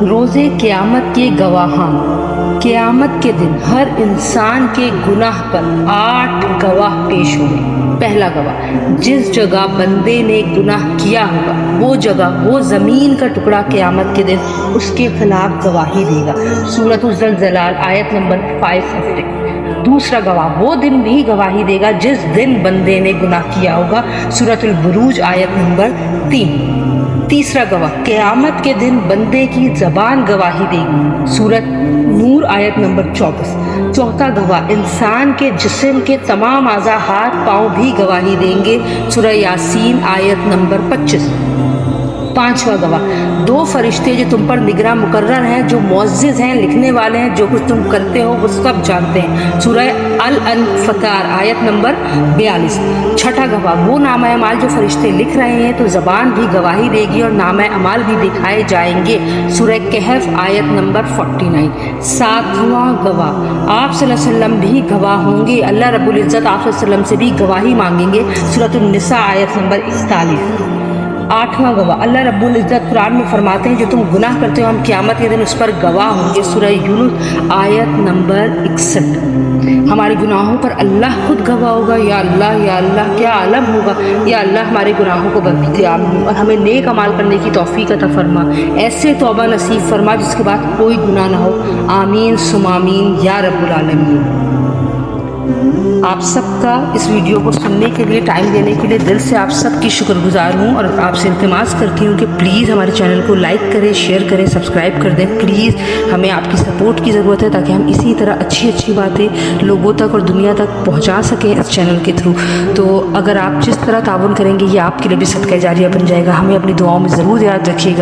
روزے قیامت کے گواہان، قیامت کے دن ہر انسان کے گناہ پر 8 گواہ پیش ہوں گے۔ پہلا گواہ، جس جگہ بندے نے گناہ کیا ہوگا وہ جگہ، وہ زمین کا ٹکڑا قیامت کے دن اس کے خلاف گواہی دے گا۔ سورۃ الزلزال آیت نمبر 550۔ دوسرا گواہ، وہ دن بھی گواہی دے گا جس دن بندے نے گناہ کیا ہوگا۔ سورۃ البروج آیت نمبر 3۔ تیسرا گواہ، قیامت کے دن بندے کی زبان گواہی دے گی۔ سورۃ نور آیت نمبر 24۔ چوتھا گواہ، انسان کے جسم کے تمام اعضاء، ہاتھ پاؤں بھی گواہی دیں گے۔ سورہ یاسین آیت نمبر 25۔ پانچواں گواہ، 2 فرشتے جو تم پر نگراں مقرر ہیں، جو معزز ہیں، لکھنے والے ہیں، جو کچھ تم کرتے ہو وہ سب جانتے ہیں۔ سورہ الانفطار آیت نمبر 42۔ چھٹا گواہ، وہ نامہ اعمال جو فرشتے لکھ رہے ہیں تو زبان بھی گواہی دے گی اور نامہ اعمال بھی دکھائے جائیں گے۔ سورہ کہف آیت نمبر 49۔ ساتواں گواہ، آپ صلی اللہ علیہ وسلم بھی گواہ ہوں گے، اللہ رب العزت آپ صلی اللہ علیہ وسلم سے بھی گواہی مانگیں گے۔ سورۃ النساء آیت نمبر 41۔ آٹھواں گواہ، اللہ رب العزت قرآن میں فرماتے ہیں جو تم گناہ کرتے ہو ہم قیامت کے دن اس پر گواہ ہوں گے۔ سورہ یونس آیت نمبر 61۔ ہمارے گناہوں پر اللہ خود گواہ ہوگا۔ یا اللہ کیا عالم ہوگا۔ یا اللہ ہمارے گناہوں کو بخشا اور ہمیں نیک اعمال کرنے کی توفیق عطا فرما، ایسے توبہ نصیب فرما جس کے بعد کوئی گناہ نہ ہو۔ آمین ثم آمین یا رب العالمین۔ آپ سب کا اس ویڈیو کو سننے کے لیے، ٹائم دینے کے لیے دل سے آپ سب کی شکر گزار ہوں اور آپ سے التماس کرتی ہوں کہ پلیز ہمارے چینل کو لائک کریں، شیئر کریں، سبسکرائب کر دیں۔ پلیز ہمیں آپ کی سپورٹ کی ضرورت ہے تاکہ ہم اسی طرح اچھی باتیں لوگوں تک اور دنیا تک پہنچا سکیں اس چینل کے تھرو۔ تو اگر آپ جس طرح تعاون کریں گے یہ آپ کے لیے بھی صدقہ جاریہ بن جائے گا۔ ہمیں اپنی دعاؤں میں ضرور یاد رکھیے گا۔